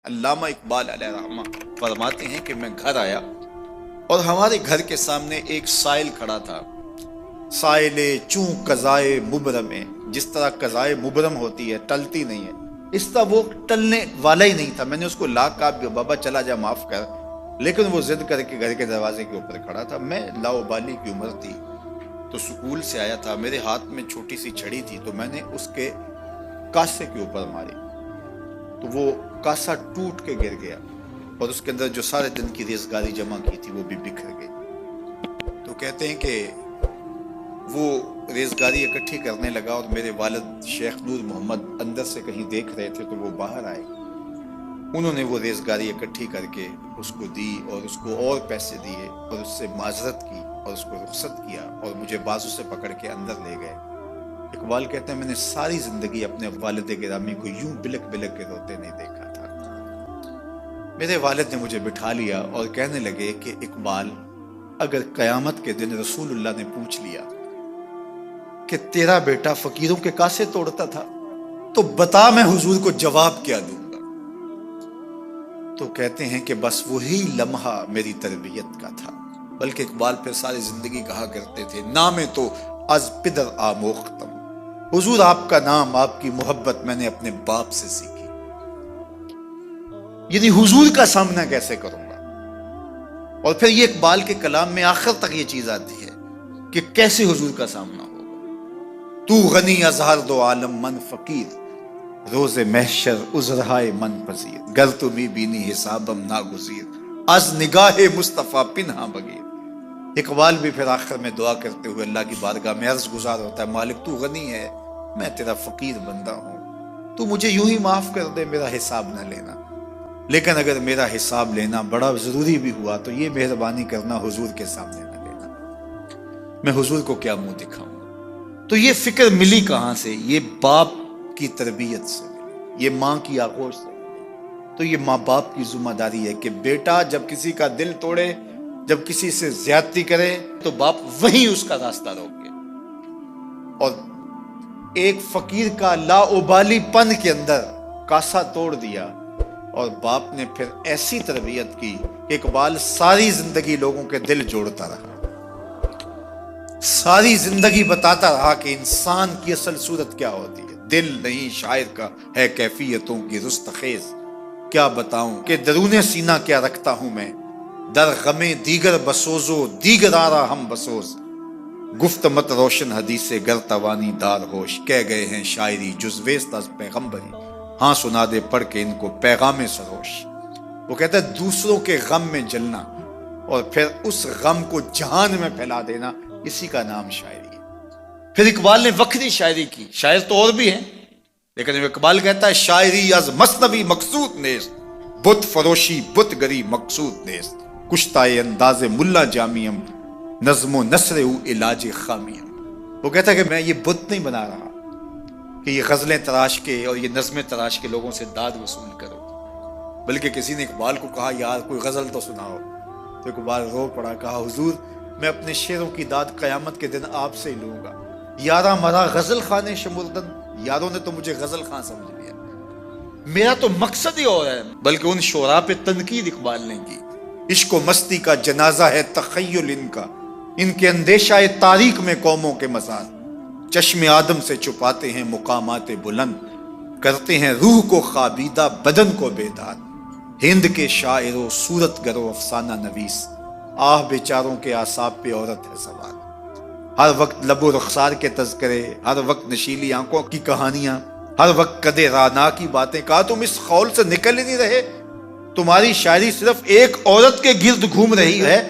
علامہ اقبال علیہ رحمہ فرماتے ہیں کہ میں گھر آیا اور ہمارے گھر کے سامنے ایک سائل کھڑا تھا. سائل چوں قضائے مبرم ہے، جس طرح قضائے مبرم ہوتی ہے، ٹلتی نہیں ہے، اس طرح وہ ٹلنے والا ہی نہیں تھا. میں نے اس کو لا کہا بابا چلا جا، معاف کر، لیکن وہ ضد کر کے گھر کے دروازے کے اوپر کھڑا تھا. میں لاؤبالی کی عمر تھی تو سکول سے آیا تھا، میرے ہاتھ میں چھوٹی سی چھڑی تھی تو میں نے اس کے کاسے کے اوپر ماری تو وہ کاسا ٹوٹ کے گر گیا اور اس کے اندر جو سارے دن کی ریزگاری جمع کی تھی وہ بھی بکھر گئی. تو کہتے ہیں کہ وہ ریزگاری اکٹھی کرنے لگا اور میرے والد شیخ نور محمد اندر سے کہیں دیکھ رہے تھے تو وہ باہر آئے. انہوں نے وہ ریزگاری اکٹھی کر کے اس کو دی اور اس کو اور پیسے دیے اور اس سے معذرت کی اور اس کو رخصت کیا اور مجھے بازو سے پکڑ کے اندر لے گئے. اقبال کہتے ہیں میں نے ساری زندگی اپنے والد گرامی کو یوں بلک بلک کے روتے نہیں دیکھا تھا. میرے والد نے مجھے بٹھا لیا اور کہنے لگے کہ اقبال، اگر قیامت کے دن رسول اللہ نے پوچھ لیا کہ تیرا بیٹا فقیروں کے کاسے توڑتا تھا تو بتا میں حضور کو جواب کیا دوں گا. تو کہتے ہیں کہ بس وہی لمحہ میری تربیت کا تھا. بلکہ اقبال پھر ساری زندگی کہا کرتے تھے نام تو از پدر آموختم، حضور آپ کا نام، آپ کی محبت میں نے اپنے باپ سے سیکھی. یعنی حضور کا سامنا کیسے کروں گا. اور پھر یہ اقبال کے کلام میں آخر تک یہ چیز آتی ہے کہ کیسے حضور کا سامنا ہوگا. تو غنی از ہر دو عالم من فقیر، روز محشر عذرہائے من پذیر، گر تمی بینی حسابم ناگزیر، از نگاہ مصطفیٰ پنہا بغیر. اقبال بھی پھر آخر میں دعا کرتے ہوئے اللہ کی بارگاہ میں عرض گزار ہوتا ہے، مالک تو غنی ہے، میں تیرا فقیر بندہ ہوں، تو مجھے یوں ہی معاف کر دے، میرا حساب نہ لینا. لیکن اگر میرا حساب لینا بڑا ضروری بھی ہوا تو یہ مہربانی کرنا حضور کے سامنے نہ لینا، میں حضور کو کیا منہ دکھاؤں. تو یہ فکر ملی کہاں سے؟ یہ باپ کی تربیت سے ملی، یہ ماں کی آغوش سے ملی. تو یہ ماں باپ کی ذمہ داری ہے کہ بیٹا جب کسی کا دل توڑے، جب کسی سے زیادتی کرے تو باپ وہیں اس کا راستہ روکے. اور ایک فقیر کا لاؤبالی پن کے اندر کاسا توڑ دیا اور باپ نے پھر ایسی تربیت کی کہ اقبال ساری زندگی لوگوں کے دل جوڑتا رہا، ساری زندگی بتاتا رہا کہ انسان کی اصل صورت کیا ہوتی ہے. دل نہیں شاعر کا ہے کیفیتوں کی رستخیز، کیا بتاؤں کہ درون سینہ کیا رکھتا ہوں میں، در غم دیگر بسوزو دیگر آرا ہم بسوز، گفت مت روشن حدیث گر توانی دار ہوش، کہہ گئے ہیں شاعری جزویست از پیغمبری، ہاں سنا دے پڑھ کے ان کو پیغام سروش. وہ کہتا ہے دوسروں کے غم میں جلنا اور پھر اس غم کو جہان میں پھیلا دینا، اسی کا نام شاعری ہے. پھر اقبال نے وکری شاعری کی، شاعر تو اور بھی ہیں لیکن اقبال کہتا ہے شاعری از مثنوی مقصود نیست، بت فروشی بت گری مقصود نیست، کشتائے انداز ملا جامیم، نظم و نثر او علاج خامیم. وہ کہتا ہے کہ میں یہ بت نہیں بنا رہا کہ یہ غزلیں تراش کے اور یہ نظمیں تراش کے لوگوں سے داد وصول کرو، بلکہ کسی نے اقبال کو کہا یار کوئی غزل تو سناؤ، تو اقبال رو پڑا، کہا حضور میں اپنے شعروں کی داد قیامت کے دن آپ سے ہی لوں گا. یارا مرا غزل خانے شمردن، یاروں نے تو مجھے غزل خان سمجھ لیا، میرا تو مقصد ہی اور ہے. بلکہ ان شعراء پہ تنقید اقبال نے کی، عشق و مستی کا جنازہ ہے تخیل ان کے اندیشہ تاریخ میں قوموں کے مزار، چشم آدم سے چھپاتے ہیں مقامات بلند، کرتے ہیں روح کو خوابیدہ بدن کو بیدار. ہند کے شاعر و صورت گر و افسانہ نویس، آہ بیچاروں کے اعصاب پہ عورت ہے سوار. ہر وقت لب و رخسار کے تذکرے، ہر وقت نشیلی آنکھوں کی کہانیاں، ہر وقت قد رانا کی باتیں. کہا تم اس خول سے نکل ہی نہیں رہے، تمہاری شاعری صرف ایک عورت کے گرد گھوم رہی ہے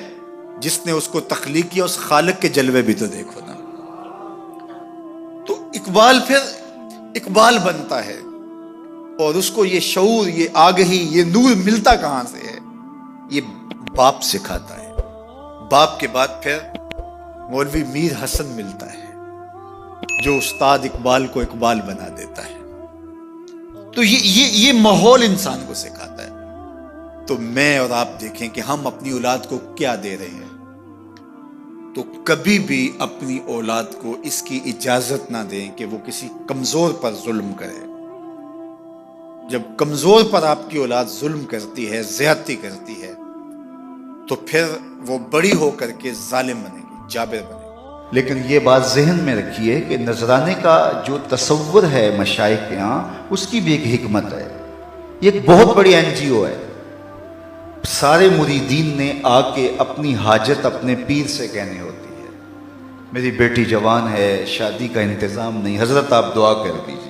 جس نے اس کو تخلیق کیا، اس خالق کے جلوے بھی تو دیکھو نا. تو اقبال پھر اقبال بنتا ہے اور اس کو یہ شعور، یہ آگہی، یہ نور ملتا کہاں سے ہے؟ یہ باپ سکھاتا ہے. باپ کے بعد پھر مولوی میر حسن ملتا ہے جو استاد اقبال کو اقبال بنا دیتا ہے. تو یہ ماحول انسان کو سکھاتا ہے. تو میں اور آپ دیکھیں کہ ہم اپنی اولاد کو کیا دے رہے ہیں. تو کبھی بھی اپنی اولاد کو اس کی اجازت نہ دیں کہ وہ کسی کمزور پر ظلم کرے. جب کمزور پر آپ کی اولاد ظلم کرتی ہے، زیادتی کرتی ہے، تو پھر وہ بڑی ہو کر کے ظالم بنے گی، جابر بنے گی۔ لیکن یہ بات ذہن میں رکھیے کہ نذرانے کا جو تصور ہے مشائخ کے ہاں، اس کی بھی ایک حکمت ہے۔ یہ ایک بہت بڑی NGO ہے۔ سارے مریدین نے آ کے اپنی حاجت اپنے پیر سے کہنی ہوتی ہے۔ میری بیٹی جوان ہے، شادی کا انتظام نہیں، حضرت آپ دعا کر دیجیے۔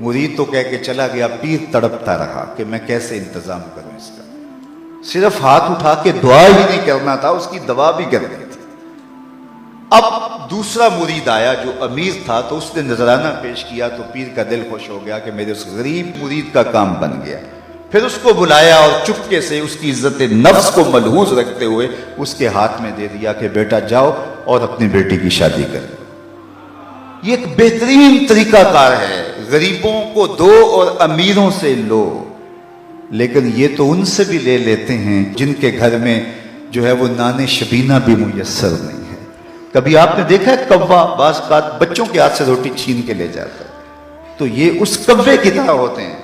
مرید تو کہہ کے چلا گیا، پیر تڑپتا رہا کہ میں کیسے انتظام کروں اس کا۔ صرف ہاتھ اٹھا کے دعا ہی نہیں کرنا تھا، اس کی دوا بھی کرنی تھی۔ اب دوسرا مرید آیا جو امیر تھا، تو اس نے نذرانہ پیش کیا تو پیر کا دل خوش ہو گیا کہ میرے اس غریب مرید کا کام بن گیا۔ پھر اس کو بلایا اور چپکے سے اس کی عزت نفس کو ملحوظ رکھتے ہوئے اس کے ہاتھ میں دے دیا کہ بیٹا جاؤ اور اپنی بیٹی کی شادی کر۔ یہ ایک بہترین طریقہ کار ہے، غریبوں کو دو اور امیروں سے لو۔ لیکن یہ تو ان سے بھی لے لیتے ہیں جن کے گھر میں جو ہے وہ نان شبینہ بھی میسر نہیں ہے۔ کبھی آپ نے دیکھا ہے کوا بعض اوقات بچوں کے ہاتھ سے روٹی چھین کے لے جاتا ہے؟ تو یہ اس کوے کی طرح ہوتے ہیں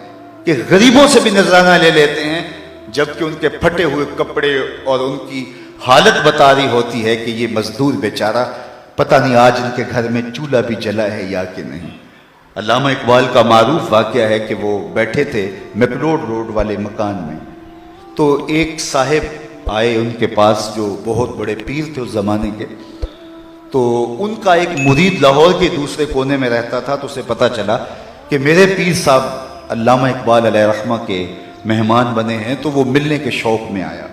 کہ غریبوں سے بھی نذرانہ لے لیتے ہیں، جبکہ ان کے پھٹے ہوئے کپڑے اور ان کی حالت بتا رہی ہوتی ہے کہ یہ مزدور بیچارہ پتہ نہیں آج ان کے گھر میں چولہا بھی جلا ہے یا کہ نہیں۔ علامہ اقبال کا معروف واقعہ ہے کہ وہ بیٹھے تھے میکلوڈ روڈ والے مکان میں، تو ایک صاحب آئے ان کے پاس جو بہت بڑے پیر تھے اس زمانے کے۔ تو ان کا ایک مرید لاہور کے دوسرے کونے میں رہتا تھا، تو اسے پتہ چلا کہ میرے پیر صاحب علامہ اقبال علیہ رحمہ کے مہمان بنے ہیں، تو وہ ملنے کے شوق میں آیا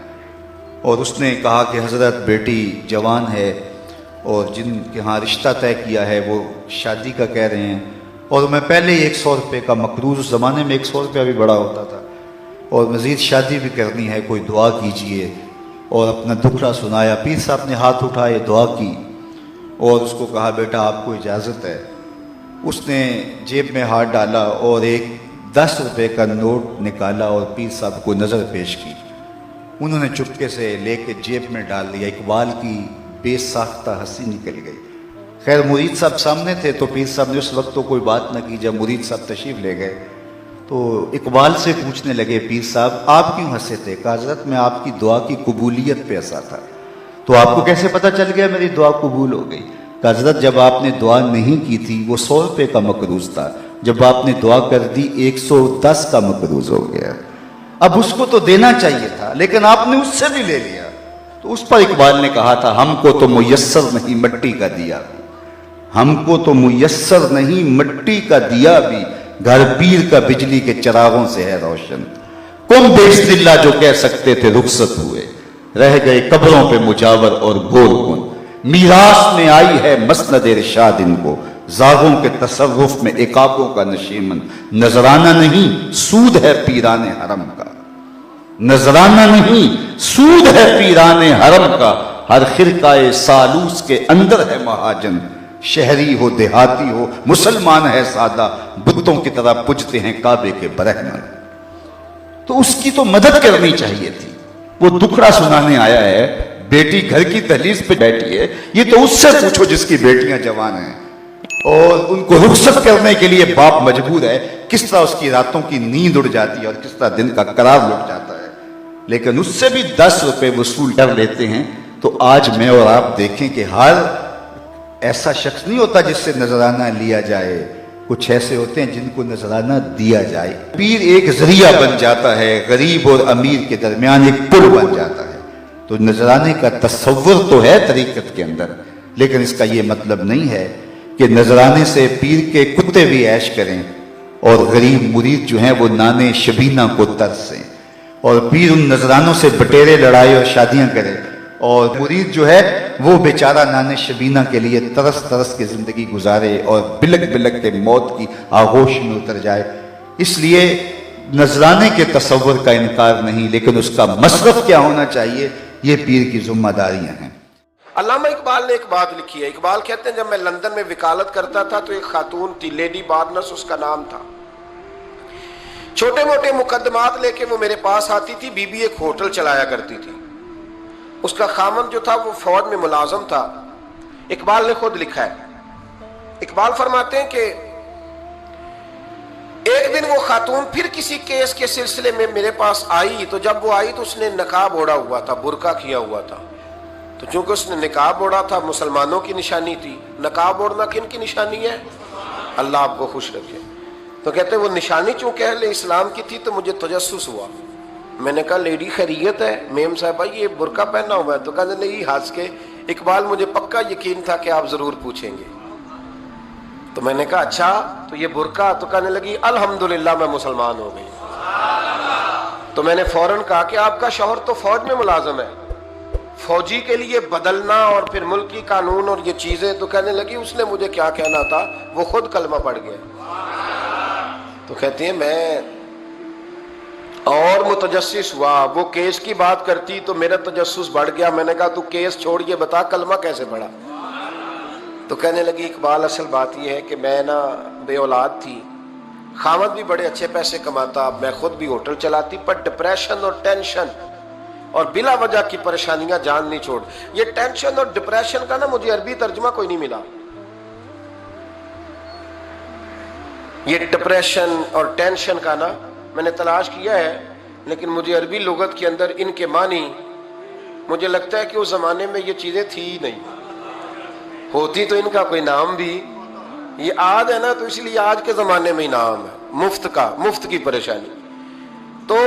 اور اس نے کہا کہ حضرت بیٹی جوان ہے اور جن کے ہاں رشتہ طے کیا ہے وہ شادی کا کہہ رہے ہیں، اور میں پہلے ہی 100 روپے کا مقروض، اس زمانے میں 100 روپیہ بھی بڑا ہوتا تھا، اور مزید شادی بھی کرنی ہے، کوئی دعا کیجئے، اور اپنا دکھڑا سنایا۔ پیر صاحب نے ہاتھ اٹھائے، دعا کی اور اس کو کہا بیٹا آپ کو اجازت ہے۔ اس نے جیب میں ہاتھ ڈالا اور ایک 10 روپے کا نوٹ نکالا اور پیر صاحب کو نظر پیش کی۔ انہوں نے چپکے سے لے کے جیب میں ڈال دیا۔ اقبال کی بے ساختہ ہنسی نکل گئی۔ خیر مرید صاحب سامنے تھے تو پیر صاحب نے اس وقت تو کوئی بات نہ کی۔ جب مرید صاحب تشریف لے گئے تو اقبال سے پوچھنے لگے پیر صاحب آپ کیوں ہنسے تھے؟ کہا حضرت میں آپ کی دعا کی قبولیت پہ ہنسا تھا۔ تو آپ کو کیسے پتہ چل گیا میری دعا قبول ہو گئی؟ کہا حضرت جب آپ نے دعا نہیں کی تھی وہ 100 روپے کا مقروض تھا، جب آپ نے دعا کر دی 110 کا مقروض ہو گیا۔ اب اس کو تو دینا چاہیے تھا لیکن آپ نے اس سے بھی لے لیا۔ تو اس پر اقبال نے کہا تھا ہم کو تو میسر نہیں مٹی کا دیا بھی، ہم کو تو میسر نہیں مٹی کا دیا بھی، گھر پیر کا بجلی کے چراغوں سے ہے روشن۔ کم بیش دلہ جو کہہ سکتے تھے رخصت ہوئے، رہ گئے قبروں پہ مجاور اور گور کن۔ میراث میں آئی ہے مسند ارشاد ان کو، زاغوں کے تصرف میں عقابوں کا نشیمن۔ نذرانہ نہیں سود ہے پیران حرم کا، نذرانہ نہیں سود ہے پیران حرم کا، ہر خرقہ سالوس کے اندر ہے مہاجن۔ شہری ہو دیہاتی ہو مسلمان ہے سادہ، بتوں کی طرح پجتے ہیں کعبے کے برہمن۔ تو اس کی تو مدد کرنی چاہیے تھی۔ وہ دکھڑا سنانے آیا ہے، بیٹی گھر کی دہلیز پہ بیٹھی ہے، یہ تو اس سے پوچھو جس کی بیٹیاں جوان ہیں اور ان کو رخصت کرنے کے لیے باپ مجبور ہے، کس طرح اس کی راتوں کی نیند اڑ جاتی ہے اور کس طرح دن کا قرار لٹ جاتا ہے۔ لیکن اس سے بھی 10 روپے وصول کر لیتے ہیں۔ تو آج میں اور آپ دیکھیں کہ ہر ایسا شخص نہیں ہوتا جس سے نذرانہ لیا جائے، کچھ ایسے ہوتے ہیں جن کو نذرانہ دیا جائے۔ پیر ایک ذریعہ بن جاتا ہے، غریب اور امیر کے درمیان ایک پل بن جاتا ہے۔ تو نذرانے کا تصور تو ہے طریقت کے اندر، لیکن اس کا یہ مطلب نہیں ہے کہ نذرانے سے پیر کے کتے بھی عیش کریں اور غریب مرید جو ہیں وہ نان شبینہ کو ترسیں، اور پیر ان نذرانوں سے بٹیرے لڑائے اور شادیاں کرے، اور مرید جو ہے وہ بیچارہ نان شبینہ کے لیے ترس ترس کے زندگی گزارے اور بلک بلک کے موت کی آغوش میں اتر جائے۔ اس لیے نذرانے کے تصور کا انکار نہیں، لیکن اس کا مصرف کیا ہونا چاہیے یہ پیر کی ذمہ داریاں ہیں۔ علامہ اقبال نے ایک بات لکھی ہے۔ اقبال کہتے ہیں جب میں لندن میں وکالت کرتا تھا تو ایک خاتون تھی، لیڈی بارنس اس کا نام تھا۔ چھوٹے موٹے مقدمات لے کے وہ میرے پاس آتی تھی۔ بی بی ایک ہوٹل چلایا کرتی تھی، اس کا خامند جو تھا وہ فوج میں ملازم تھا۔ اقبال نے خود لکھا ہے، اقبال فرماتے ہیں کہ ایک دن وہ خاتون پھر کسی کیس کے سلسلے میں میرے پاس آئی، تو جب وہ آئی تو اس نے نقاب اوڑھا ہوا تھا، برقع کیا ہوا تھا، تو چونکہ اس نے نقاب اوڑھا تھا مسلمانوں کی نشانی تھی۔ نقاب اوڑھنا کن کی نشانی ہے؟ اللہ آپ کو خوش رکھے۔ تو کہتے ہیں وہ نشانی چونکہ اہل اسلام کی تھی تو مجھے تجسس ہوا۔ میں نے کہا لیڈی خیریت ہے؟ میم صاحبہ یہ برقع پہنا ہوا ہے؟ تو کہنے لگی ہنس کے، اقبال مجھے پکا یقین تھا کہ آپ ضرور پوچھیں گے۔ تو میں نے کہا اچھا تو یہ برقع؟ تو کہنے لگی الحمدللہ میں مسلمان ہو گئی۔ تو میں نے فوراً کہا کہ آپ کا شوہر تو فوج میں ملازم ہے، فوجی کے لیے بدلنا اور پھر ملکی قانون اور یہ چیزیں۔ تو کہنے لگی اس نے مجھے کیا کہنا تھا، وہ خود کلمہ پڑھ گیا۔ تو کہتے ہیں میں اور متجسس ہوا، وہ کیس کی بات کرتی تو میرا تجسس بڑھ گیا۔ میں نے کہا تو کیس چھوڑ یہ بتا کلمہ کیسے پڑھا؟ تو کہنے لگی اقبال اصل بات یہ ہے کہ میں نا بے اولاد تھی، خامد بھی بڑے اچھے پیسے کماتا، میں خود بھی ہوٹل چلاتی، پر ڈپریشن اور ٹینشن اور بلا وجہ کی پریشانیاں جان نہیں چھوڑ۔ یہ ٹینشن اور ڈپریشن کا نا مجھے عربی ترجمہ کوئی نہیں ملا۔ یہ ڈپریشن اور ٹینشن کا نا میں نے تلاش کیا ہے، لیکن مجھے عربی لغت کے اندر ان کے معنی مجھے لگتا ہے کہ اس زمانے میں یہ چیزیں تھی ہی نہیں، ہوتی تو ان کا کوئی نام بھی، یہ آج ہے نا تو اس لیے آج کے زمانے میں ہی نام ہے مفت کا، مفت کی پریشانی۔ تو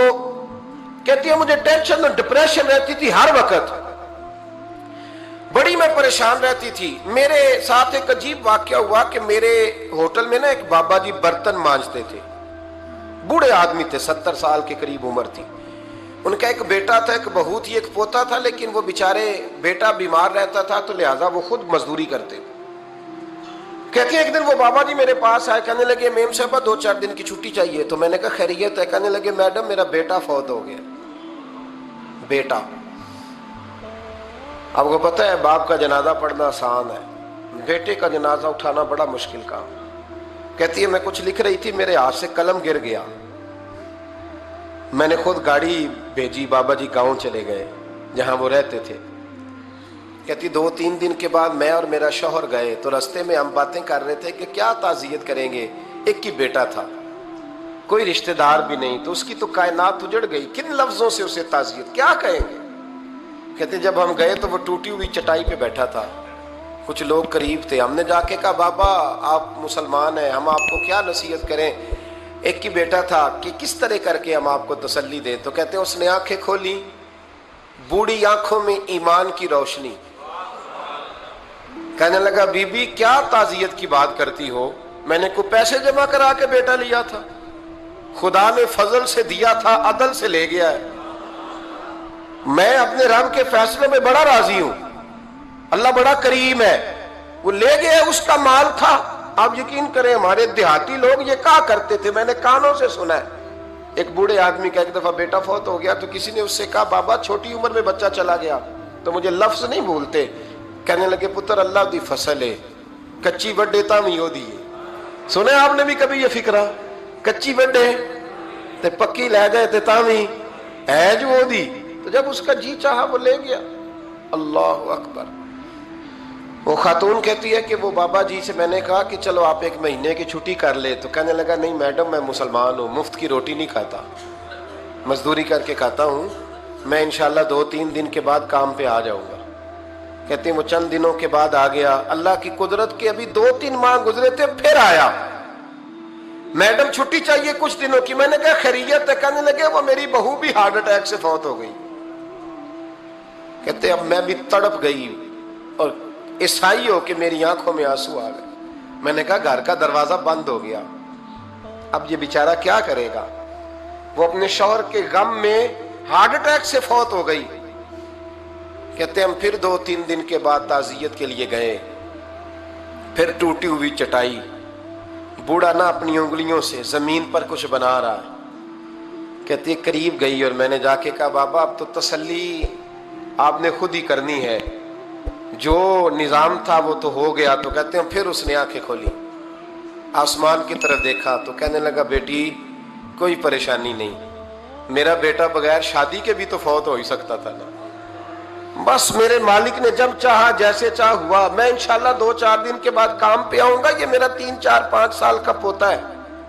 کہتی ہے مجھے ٹینشن اور ڈپریشن رہتی تھی ہر وقت، بڑی میں پریشان رہتی تھی۔ میرے ساتھ ایک عجیب واقعہ ہوا کہ میرے ہوٹل میں نا ایک بابا جی برتن مانجتے تھے، بوڑھے آدمی تھے، 70 سال کے قریب عمر تھی۔ ان کا ایک بیٹا تھا، ایک بہو تھی، ایک پوتا تھا، لیکن وہ بیچارے بیٹا بیمار رہتا تھا تو لہٰذا وہ خود مزدوری کرتے۔ کہتے ہیں ایک دن وہ بابا جی میرے پاس آئے، کہنے لگے میم صاحبہ 2-4 دن کی چھٹی چاہیے۔ تو میں نے کہا خیریت ہے؟ کہنے لگے میڈم میرا بیٹا فوت ہو گیا۔ بیٹا، آپ کو پتہ ہے باپ کا جنازہ پڑھنا آسان ہے، بیٹے کا جنازہ اٹھانا بڑا مشکل کام۔ کہتی ہے میں کچھ لکھ رہی تھی، میرے ہاتھ سے قلم گر گیا، میں نے خود گاڑی بھیجی، بابا جی گاؤں چلے گئے جہاں وہ رہتے تھے۔ کہتی 2-3 دن کے بعد میں اور میرا شوہر گئے تو رستے میں ہم باتیں کر رہے تھے کہ کیا تعزیت کریں گے، ایک ہی بیٹا تھا، کوئی رشتہ دار بھی نہیں، تو اس کی تو کائنات اجڑ گئی، کن لفظوں سے اسے تعزیت کیا کہیں گے۔ کہتے جب ہم گئے تو وہ ٹوٹی ہوئی چٹائی پہ بیٹھا تھا، کچھ لوگ قریب تھے، ہم نے جا کے کہا بابا آپ مسلمان ہیں، ہم آپ کو کیا نصیحت کریں، ایک ہی بیٹا تھا، کہ کس طرح کر کے ہم آپ کو تسلی دیں۔ تو کہتے ہیں اس نے آنکھیں کھولی، بوڑھی آنکھوں میں ایمان کی روشنی، کہنے لگا بی بی کیا تعزیت کی بات کرتی ہو، میں نے کوئی پیسے جمع کرا کے بیٹا لیا تھا، خدا نے فضل سے دیا تھا، عدل سے لے گیا ہے، میں اپنے رب کے فیصلوں میں بڑا راضی ہوں، اللہ بڑا کریم ہے، وہ لے گیا، اس کا مال تھا۔ آپ یقین کریں ہمارے دیہاتی لوگ یہ کہا کرتے تھے، میں نے کانوں سے سنا ہے، ایک بوڑھے آدمی کا ایک دفعہ بیٹا فوت ہو گیا تو کسی نے اس سے کہا بابا چھوٹی عمر میں بچہ چلا گیا، تو مجھے لفظ نہیں بھولتے، کہنے لگے پتر اللہ دی فصل ہے، کچی وڈے تامی ہو دی۔ سنے آپ نے بھی کبھی یہ فکرہ، کچی وڈے تے پکی لے گئے تے تامی ہے جو ہو دی، تو جب اس کا جی چاہا وہ لے گیا۔ اللہ اکبر۔ وہ خاتون کہتی ہے کہ وہ بابا جی سے میں نے کہا کہ چلو آپ 1 مہینے کی چھٹی کر لے، تو کہنے لگا نہیں میڈم میں مسلمان ہوں، مفت کی روٹی نہیں کھاتا، مزدوری کر کے کھاتا ہوں، میں انشاءاللہ 2-3 دن کے بعد کام پہ آ جاؤں گا۔ کہتے ہیں وہ چند دنوں کے بعد آ گیا، اللہ کی قدرت کے ابھی 2-3 ماہ گزرے تھے پھر آیا، میڈم چھٹی چاہیے کچھ دنوں کی، میں نے کہا خیریت ہے؟ کہنے لگے وہ میری بہو بھی ہارٹ اٹیک سے فوت ہو گئی۔ کہتے اب میں بھی تڑپ گئی اور عیسائی ہو کہ میری آنکھوں میں آنسو آ گئے۔ میں نے کہا گھر کا دروازہ بند ہو گیا، اب یہ بیچارہ کیا کرے گا، وہ اپنے شوہر کے غم میں ہارٹ اٹیک سے فوت ہو گئی۔ کہتے ہم پھر 2-3 دن کے بعد تعزیت کے لیے گئے، پھر ٹوٹی ہوئی چٹائی، بوڑھا نہ اپنی انگلیوں سے زمین پر کچھ بنا رہا ہے۔ کہتی قریب گئی اور میں نے جا کے کہا بابا اب تو تسلی آپ نے خود ہی کرنی ہے، جو نظام تھا وہ تو ہو گیا۔ تو کہتے ہیں پھر اس نے آنکھیں کھولی، آسمان کی طرف دیکھا تو کہنے لگا بیٹی کوئی پریشانی نہیں، میرا بیٹا بغیر شادی کے بھی تو فوت ہو ہی سکتا تھا نا، بس میرے مالک نے جب چاہا جیسے چاہ ہوا، میں انشاءاللہ 2-4 دن کے بعد کام پہ آؤں گا، یہ میرا 3-4-5 سال کا پوتا ہے،